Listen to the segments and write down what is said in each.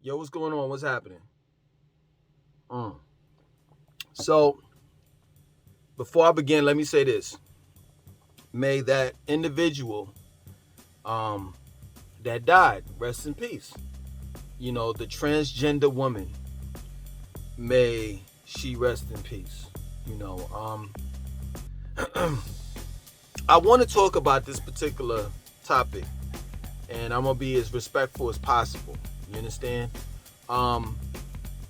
Yo, what's going on? What's happening? Mm. So, before I begin, let me say this. May that individual um, that died rest in peace. The transgender woman, may she rest in peace. You know, I want to talk about this particular topic, and I'm going to be as respectful as possible. You understand? Um,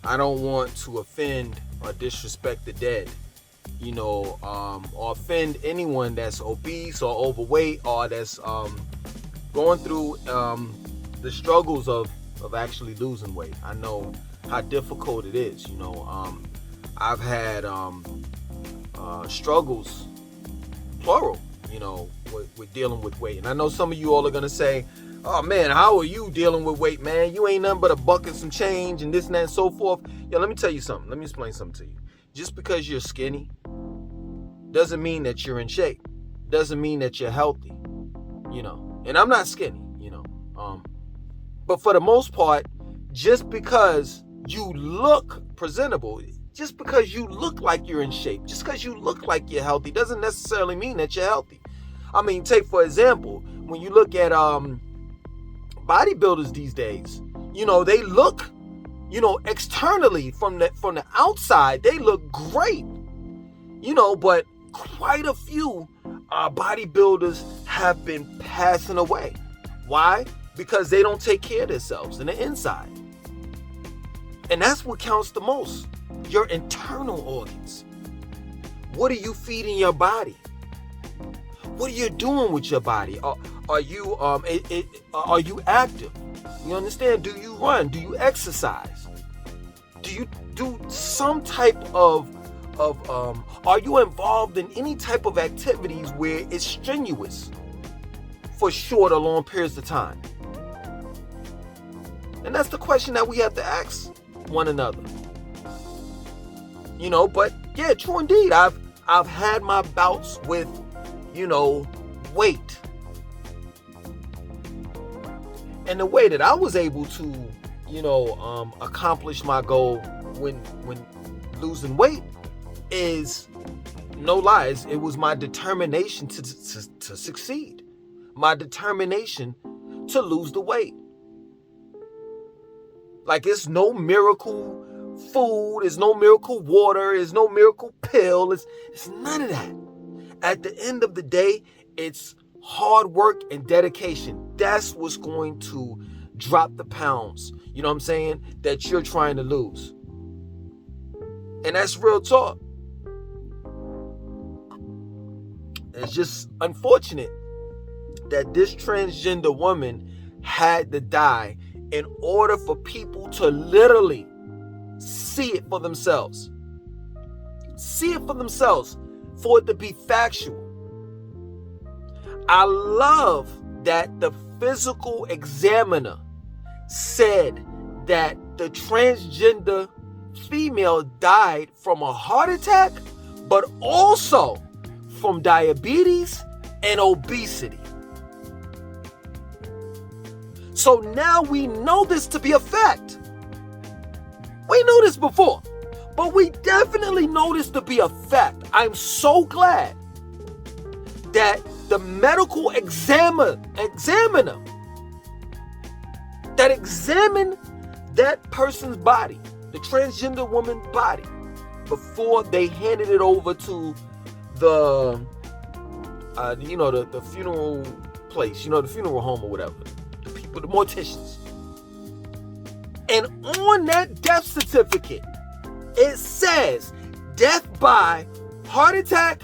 I don't want to offend or disrespect the dead. Or offend anyone that's obese or overweight or that's going through the struggles of actually losing weight. I know how difficult it is. I've had struggles, plural, with dealing with weight. And I know some of you all are going to say, oh man, how are you dealing with weight, man? You ain't nothing but a buck and some change and this and that and so forth. Yeah, let me tell you something. Let me explain something to you. Just because you're skinny doesn't mean that you're in shape. Doesn't mean that you're healthy. And I'm not skinny. But for the most part, just because you look presentable, just because you look like you're in shape, just because you look like you're healthy, doesn't necessarily mean that you're healthy. I mean, take for example, when you look at bodybuilders these days, they look, externally from the outside, they look great, but quite a few bodybuilders have been passing away. Why? Because they don't take care of themselves in the inside. And that's what counts the most. Your internal organs. What are you feeding your body? What are you doing with your body? Are you active? You understand? Do you run? Do you exercise? Do you do some type of are you involved in any type of activities where it's strenuous for short or long periods of time? And that's the question that we have to ask one another. But yeah, true indeed. I've had my bouts with, weight. And the way that I was able to, accomplish my goal when losing weight is, no lies, it was my determination to succeed. My determination to lose the weight. Like, it's no miracle food, it's no miracle water, it's no miracle pill, it's none of that. At the end of the day, it's hard work and dedication. That's what's going to drop the pounds, you know what I'm saying, that you're trying to lose. And that's real talk. It's just unfortunate that this transgender woman had to die in order for people to literally see it for themselves. See it for themselves, for it to be factual. I love that the physical examiner said that the transgender female died from a heart attack, but also from diabetes and obesity. So now we know this to be a fact. We knew this before, but we definitely know this to be a fact. I'm so glad that the medical examiner that examined that person's body, the transgender woman's body, before they handed it over to the funeral place, the funeral home or whatever, the people, the morticians. And on that death certificate, it says death by heart attack,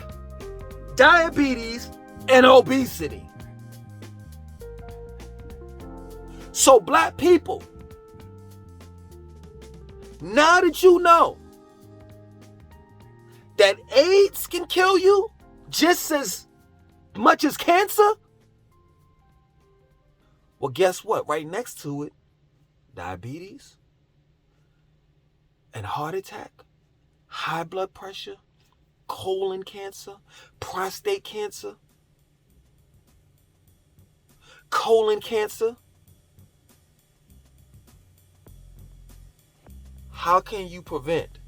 diabetes, and obesity. So black people, now that you know that AIDS can kill you just as much as cancer, well, guess what? Right next to it, diabetes and heart attack, high blood pressure, colon cancer, prostate cancer, colon cancer, how can you prevent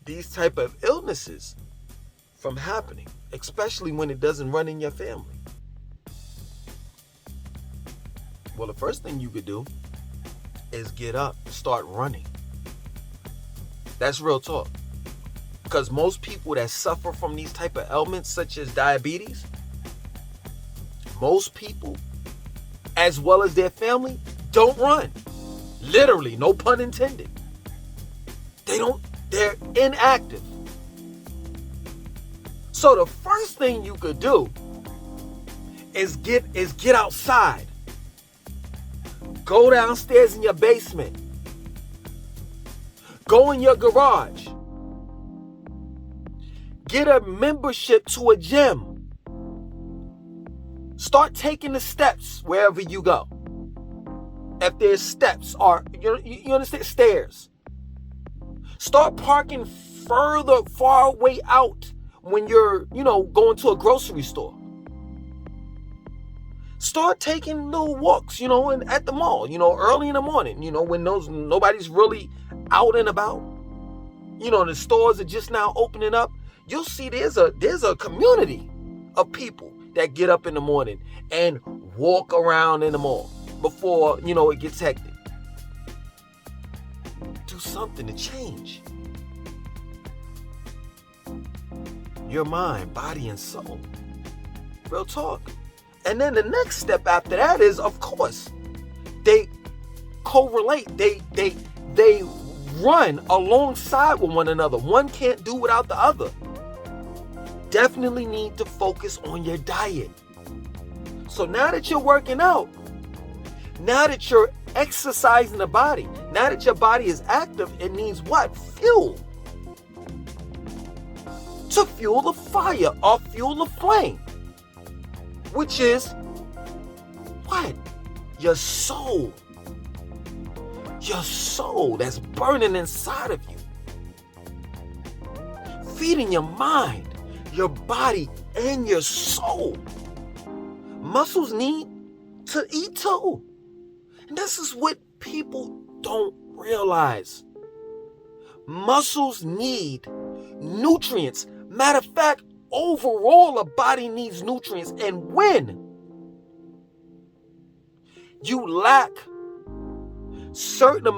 these type of illnesses from happening, especially when it doesn't run in your family? Well, the first thing you could do is get up and start running. That's real talk. Because most people that suffer from these type of ailments, such as diabetes, most people, as well as their family, don't run. Literally, no pun intended. They're inactive. So the first thing you could do is get outside. Go downstairs in your basement. Go in your garage. Get a membership to a gym. Start taking the steps wherever you go. If there's steps or you understand, stairs. Start parking far away out when you're, going to a grocery store. Start taking little walks, at the mall, early in the morning, when nobody's really out and about. The stores are just now opening up. You'll see there's a community of people that get up in the morning and walk around in the mall before, it gets hectic. Do something to change your mind, body, and soul. Real talk. And then the next step after that is, of course, they correlate. They run alongside with one another. One can't do without the other. Definitely need to focus on your diet. So now that you're working out, now that you're exercising the body, now that your body is active, it needs what? Fuel. To fuel the fire or fuel the flame. Which is what? Your soul. Your soul that's burning inside of you. Feeding your mind, your body, and your soul. Muscles need to eat too. And this is what people don't realize. Muscles need nutrients. Matter of fact, overall, a body needs nutrients. And when you lack certain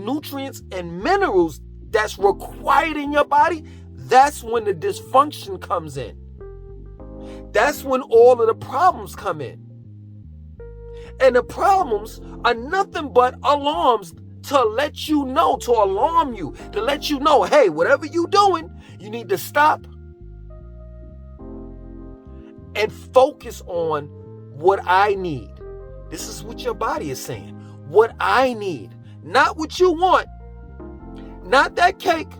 nutrients and minerals that's required in your body, that's when the dysfunction comes in. That's when all of the problems come in. And the problems are nothing but alarms to let you know, to alarm you, to let you know, hey, whatever you're doing, you need to stop and focus on what I need. This is what your body is saying. What I need. Not what you want. Not that cake.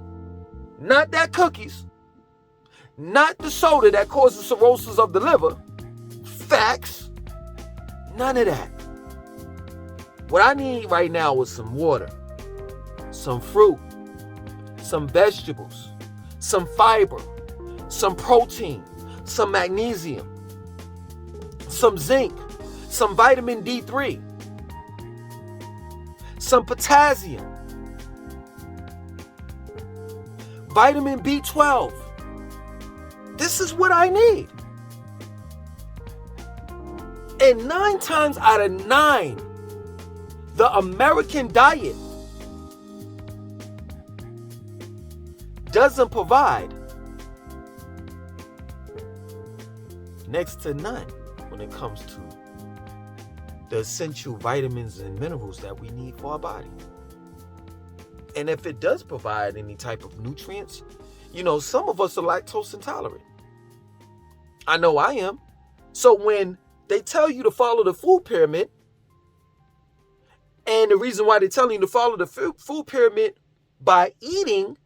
Not that cookies. Not the soda that causes cirrhosis of the liver. Facts. None of that. What I need right now is some water, some fruit, some vegetables, some fiber, some protein, some magnesium, some zinc, some vitamin D3, some potassium, vitamin B12. This is what I need. And 9 times out of 9, the American diet doesn't provide next to none when it comes to the essential vitamins and minerals that we need for our body. And if it does provide any type of nutrients, some of us are lactose intolerant. I know I am. So when they tell you to follow the food pyramid, and the reason why they're telling you to follow the food pyramid by eating,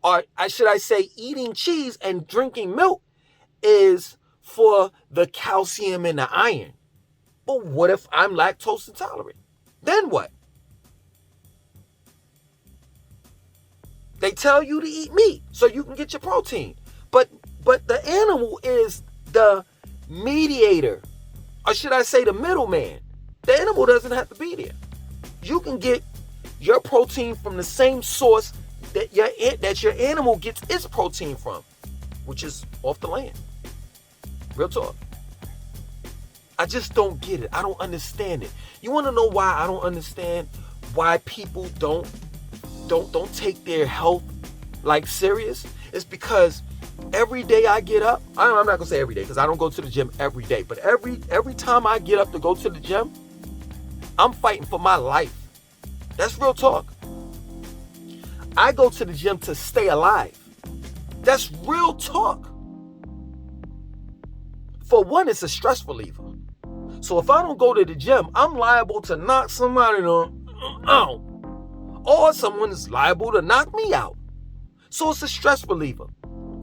or should I say eating cheese and drinking milk, is for the calcium and the iron. But what if I'm lactose intolerant? Then what? They tell you to eat meat so you can get your protein. But the animal is the mediator, or should I say the middleman. The animal doesn't have to be there. You can get your protein from the same source that your animal gets its protein from, which is off the land. Real talk. I just don't get it. I don't understand it. You want to know why I don't understand why people don't take their health like serious? It's because every day I get up, I'm not gonna say every day because I don't go to the gym every day, but every time I get up to go to the gym, I'm fighting for my life. That's real talk. I go to the gym to stay alive. That's real talk. For one, it's a stress reliever. So if I don't go to the gym, I'm liable to knock somebody out, or someone is liable to knock me out. So it's a stress reliever.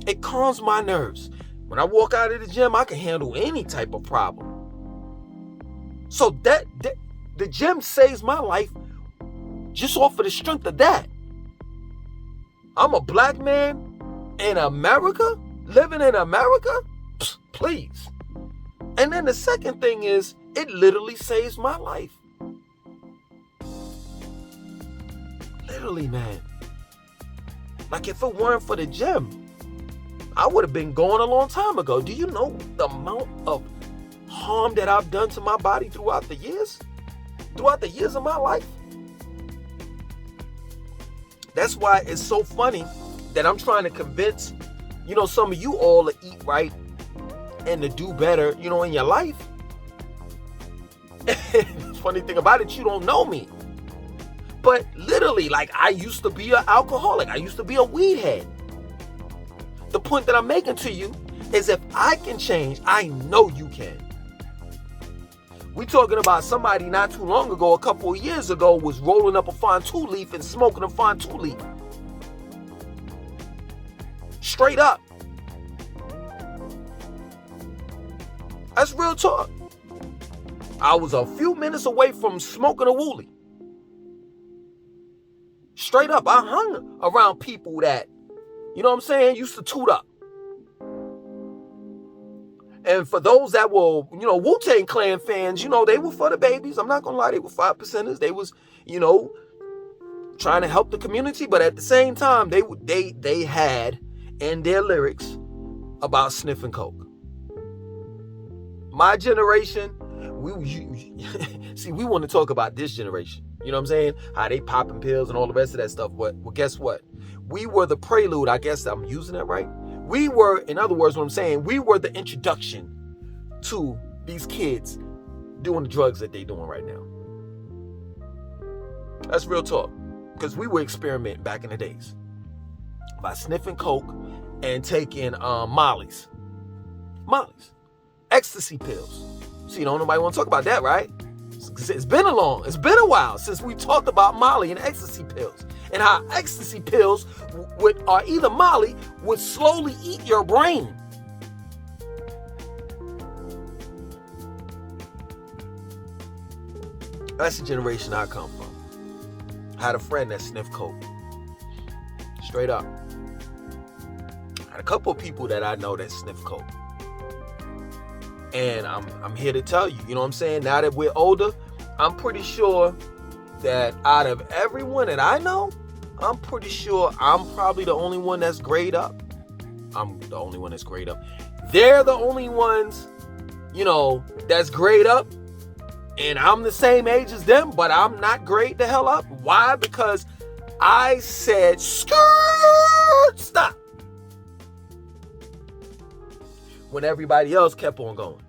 It calms my nerves. When I walk out of the gym, I can handle any type of problem. So that the gym saves my life just off of the strength of that. I'm a black man in America, living in America? Please. And then the second thing is, it literally saves my life. Literally, man. Like if it weren't for the gym, I would have been gone a long time ago. Do you know the amount of harm that I've done to my body throughout the years? Throughout the years of my life? That's why it's so funny that I'm trying to convince, some of you all to eat right and to do better, in your life. Funny thing about it, you don't know me. But literally, like, I used to be an alcoholic. I used to be a weed head. The point that I'm making to you is if I can change, I know you can. We talking about somebody not too long ago, a couple of years ago, was rolling up a Fontour leaf and smoking a Fontour leaf. Straight up. That's real talk. I was a few minutes away from smoking a woolie. Straight up, I hung around people that, used to toot up. And for those that were, Wu-Tang Clan fans, they were for the babies. I'm not going to lie, they were 5%ers. They was, trying to help the community. But at the same time, they had in their lyrics about sniffing coke. My generation, we want to talk about this generation. You know what I'm saying? How they popping pills and all the rest of that stuff. But well, guess what? We were the prelude. I guess I'm using that right. We were, in other words, what I'm saying, we were the introduction to these kids doing the drugs that they're doing right now. That's real talk. Because we were experimenting back in the days by sniffing coke and taking Molly's. Ecstasy pills. See, don't nobody want to talk about that, right? It's been a while since we talked about Molly and ecstasy pills. And how ecstasy pills or either Molly would slowly eat your brain. That's the generation I come from. I had a friend that sniffed coke. Straight up. I had a couple of people that I know that sniff coke. And I'm here to tell you, you know what I'm saying? Now that we're older, I'm pretty sure that out of everyone that I know, I'm pretty sure I'm probably the only one that's grayed up. I'm the only one that's grayed up. They're the only ones, that's grayed up. And I'm the same age as them, but I'm not grayed the hell up. Why? Because I said, skirt, stop. When everybody else kept on going.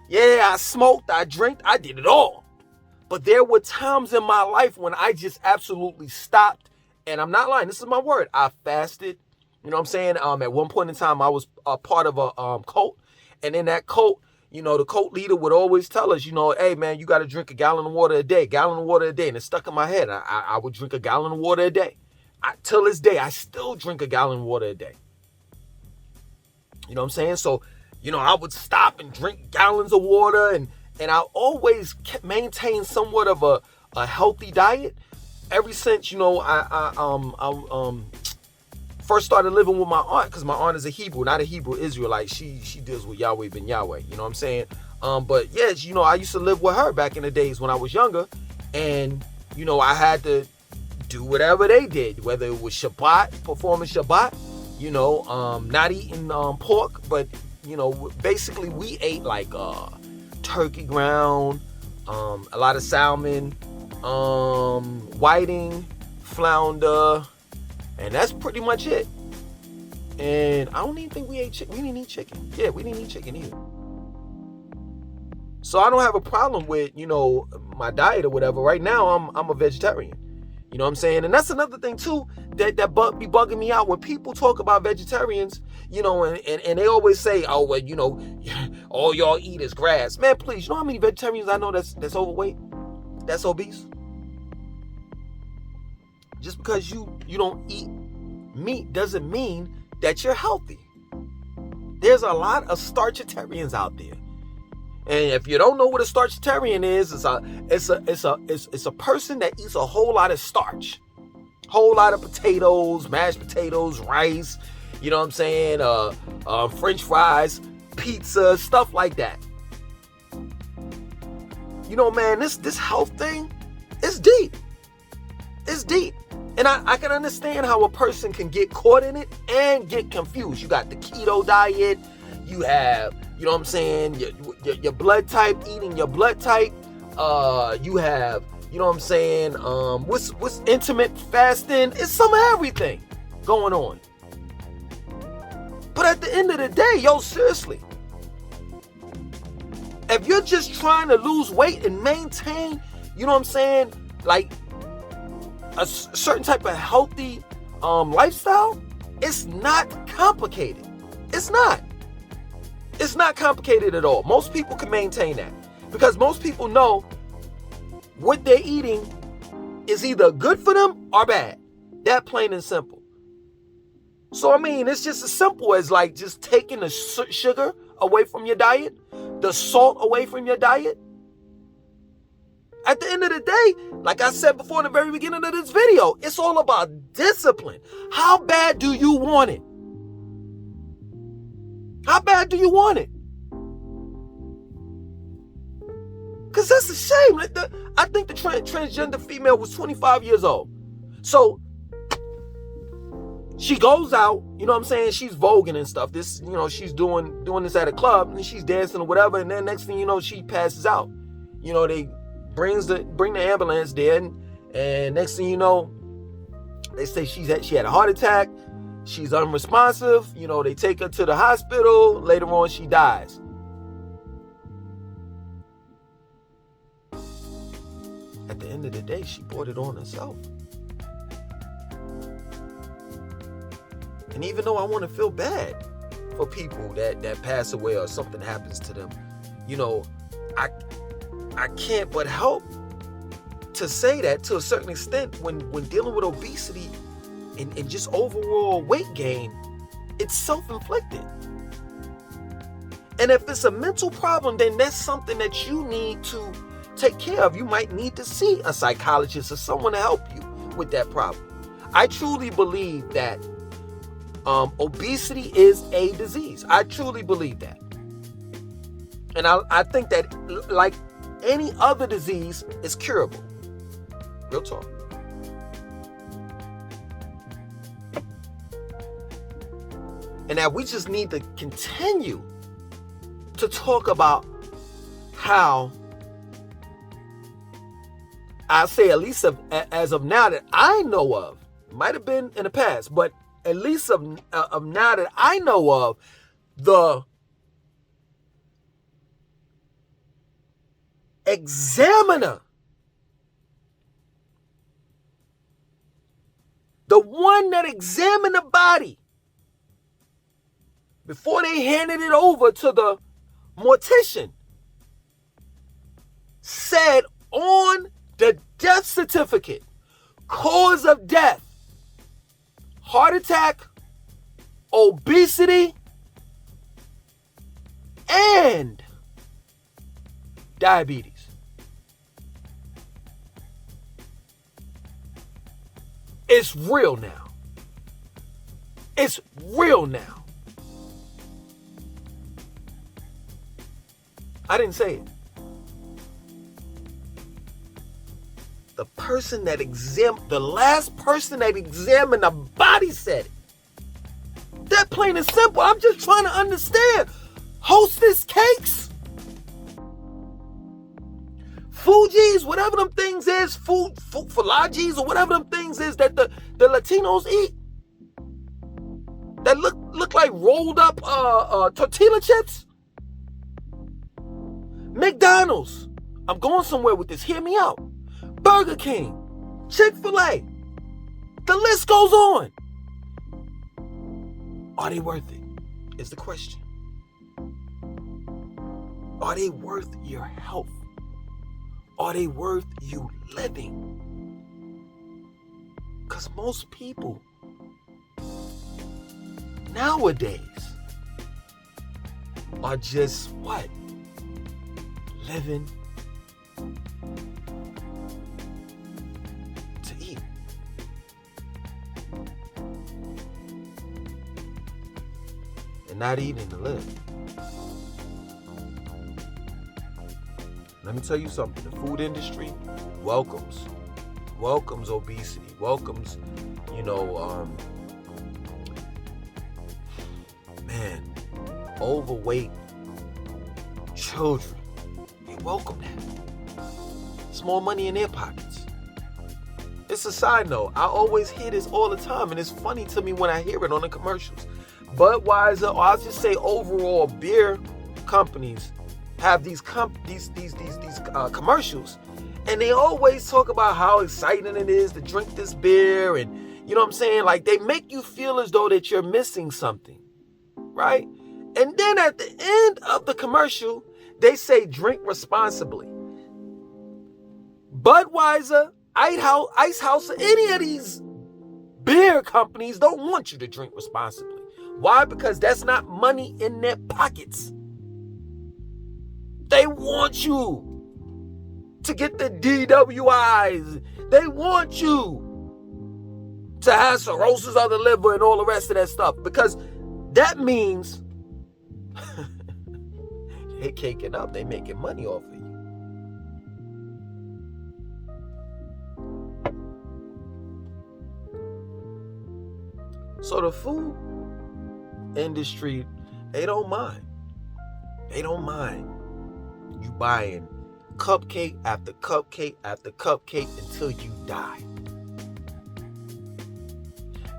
Yeah, I smoked, I drank, I did it all. But there were times in my life when I just absolutely stopped. And I'm not lying, this is my word. I fasted. You know what I'm saying? At one point in time, I was a part of a cult. And in that cult, the cult leader would always tell us, hey, man, you got to drink a gallon of water a day. And it stuck in my head. I would drink a gallon of water a day. Till this day, I still drink a gallon of water a day. You know what I'm saying? So, I would stop and drink gallons of water, and I always maintained somewhat of a healthy diet ever since, I first started living with my aunt, because my aunt is a Hebrew, not a Hebrew Israelite. She deals with Yahweh ben Yahweh, you know what I'm saying? But yeah, I used to live with her back in the days when I was younger, and I had to do whatever they did, whether it was Shabbat, performing Shabbat, not eating pork, but basically we ate like turkey ground, a lot of salmon, whiting, flounder, and that's pretty much it. And I don't even think we ate chicken. We didn't eat chicken. Yeah, we didn't eat chicken either. So I don't have a problem with, my diet or whatever. Right now, I'm a vegetarian. You know what I'm saying? And that's another thing too that be bugging me out when people talk about vegetarians, and they always say, oh, well, all y'all eat is grass. Man, please, you know how many vegetarians I know that's overweight, that's obese? Just because you don't eat meat doesn't mean that you're healthy. There's a lot of starchitarians out there. And if you don't know what a starchitarian is, it's a person that eats a whole lot of starch, whole lot of potatoes, mashed potatoes, rice, you know what I'm saying, French fries, pizza, stuff like that. Man, this health thing is deep. It's deep. And I can understand how a person can get caught in it and get confused. You got the keto diet, you have, you know what I'm saying, your blood type, eating your blood type, you have, you know what I'm saying, what's intermittent fasting. It's some of everything going on. But at the end of the day, seriously, if you're just trying to lose weight and maintain, you know what I'm saying, like a certain type of healthy lifestyle, it's not complicated. It's not complicated at all. Most people can maintain that because most people know what they're eating is either good for them or bad. That plain and simple. So, it's just as simple as like just taking the sugar away from your diet, the salt away from your diet. At the end of the day, like I said before in the very beginning of this video, it's all about discipline. How bad do you want it? How bad do you want it? Because that's a shame. I think the transgender female was 25 years old. So she goes out, you know what I'm saying? She's voguing and stuff. This, she's doing this at a club and she's dancing or whatever. And then next thing you know, she passes out. They bring the ambulance there, and next thing you know, they say she had a heart attack. She's unresponsive. They take her to the hospital. Later on, she dies. At the end of the day, she brought it on herself. And even though I want to feel bad for people that pass away or something happens to them, I can't but help to say that to a certain extent when dealing with obesity and just overall weight gain, it's self-inflicted. And if it's a mental problem, then that's something that you need to take care of. You might need to see a psychologist or someone to help you with that problem. I truly believe that obesity is a disease. I truly believe that. And I think that, like any other disease, is curable. Real talk. And that we just need to continue to talk about how, I say at least as of now that I know of, might have been in the past, but at least of now that I know of, the examiner, the one that examined the body before they handed it over to the mortician, said on the death certificate, cause of death, heart attack, obesity, and diabetes. It's real now. It's real now. I didn't say it. The last person that examined the body said it. That plain and simple. I'm just trying to understand. Hostess cakes? Fuji's, whatever them things is, Falajis or whatever them things is that the Latinos eat. That look like rolled up tortilla chips. McDonald's. I'm going somewhere with this. Hear me out. Burger King. Chick-fil-A. The list goes on. Are they worth it? Is the question. Are they worth your health? Are they worth you living? Because most people nowadays are just what? Living to eat. And not eating to live. Let me tell you something. The food industry welcomes obesity, welcomes, overweight children. They welcome that. It's more money in their pockets. It's a side note. I always hear this all the time, and it's funny to me when I hear it on the commercials. Budweiser, or I'll just say overall beer companies have these commercials, and they always talk about how exciting it is to drink this beer, and you know what I'm saying? Like, they make you feel as though that you're missing something, right? And then at the end of the commercial, they say drink responsibly. Budweiser, Ice House, or any of these beer companies don't want you to drink responsibly. Why? Because that's not money in their pockets. They want you to get the DWIs. They want you to have cirrhosis of the liver and all the rest of that stuff, because that means they're caking up. They're making money off of you. So the food industry, they don't mind. They don't mind you buying cupcake after cupcake after cupcake until you die.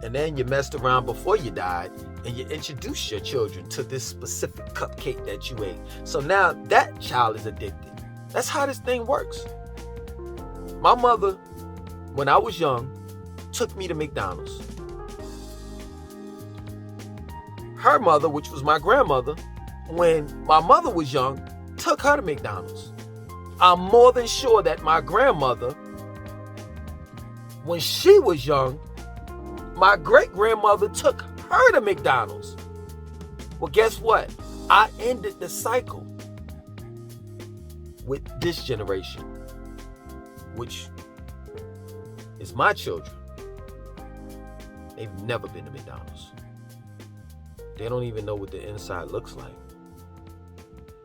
And then you messed around before you died and you introduced your children to this specific cupcake that you ate. So now that child is addicted. That's how this thing works. My mother, when I was young, took me to McDonald's. Her mother, which was my grandmother, when my mother was young, took her to McDonald's. I'm more than sure that my grandmother, when she was young, my great-grandmother took her to McDonald's. Well, guess what? I ended the cycle with this generation, which is my children. They've never been to McDonald's. They don't even know what the inside looks like,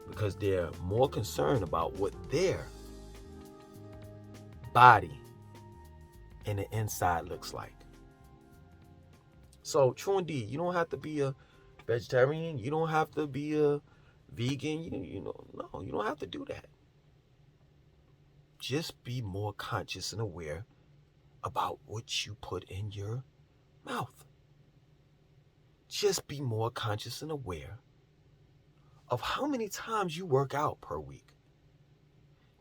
because they're more concerned about what their body and the inside looks like. So, true indeed, you don't have to be a vegetarian. You don't have to be a vegan. No, you don't have to do that. Just be more conscious and aware about what you put in your mouth. Just be more conscious and aware of how many times you work out per week.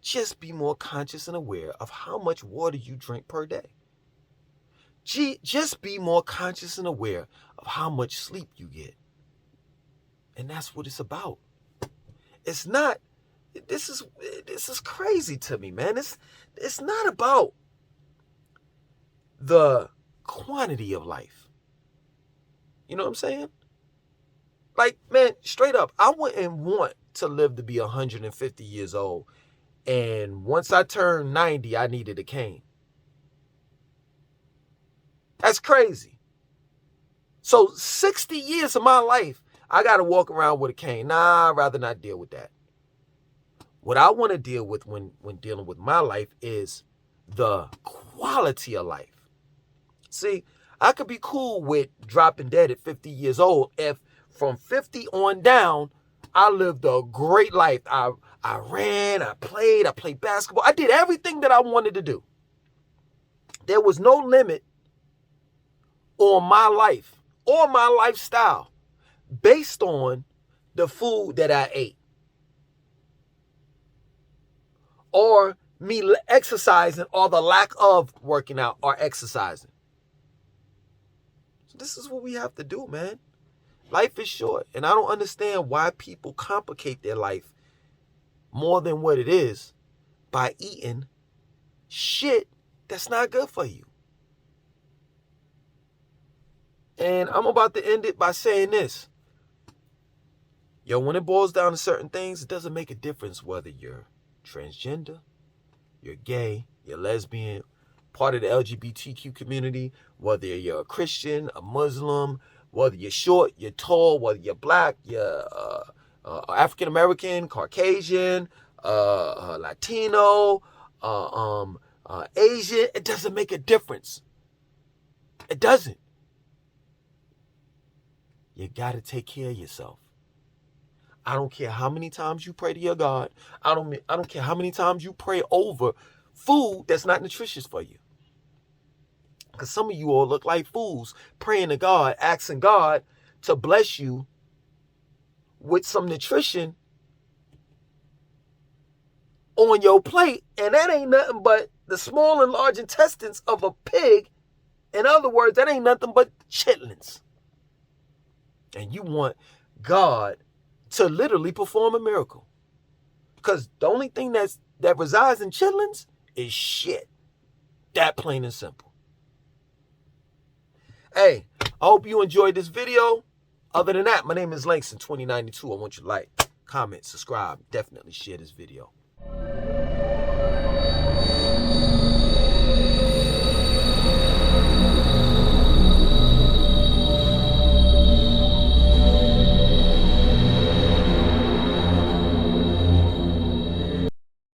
Just be more conscious and aware of how much water you drink per day. Just be more conscious and aware of how much sleep you get. And that's what it's about. It's not, this is crazy to me, man. It's not about the quantity of life. You know what I'm saying? Like, man, straight up, I wouldn't want to live to be 150 years old. And once I turned 90, I needed a cane. That's crazy. So 60 years of my life, I got to walk around with a cane. Nah, I'd rather not deal with that. What I want to deal with when dealing with my life is the quality of life. See, I could be cool with dropping dead at 50 years old if from 50 on down, I lived a great life. I ran, I played basketball. I did everything that I wanted to do. There was no limit on my life or my lifestyle based on the food that I ate or me exercising or the lack of working out or exercising. So this is what we have to do, man. Life is short, and I don't understand why people complicate their life more than what it is by eating shit that's not good for you. And I'm about to end it by saying this. Yo, when it boils down to certain things, it doesn't make a difference whether you're transgender, you're gay, you're lesbian, part of the LGBTQ community, whether you're a Christian, a Muslim, whether you're short, you're tall, whether you're black, you're African-American, Caucasian, Latino, Asian. It doesn't make a difference. It doesn't. You got to take care of yourself. I don't care how many times you pray to your God. I don't care how many times you pray over food that's not nutritious for you. Because some of you all look like fools praying to God, asking God to bless you with some nutrition on your plate. And that ain't nothing but the small and large intestines of a pig. In other words, that ain't nothing but chitlins. And you want God to literally perform a miracle. Because the only thing that resides in chitlins is shit. That plain and simple. Hey, I hope you enjoyed this video. Other than that, my name is Langston 2092. I want you to like, comment, subscribe, definitely share this video.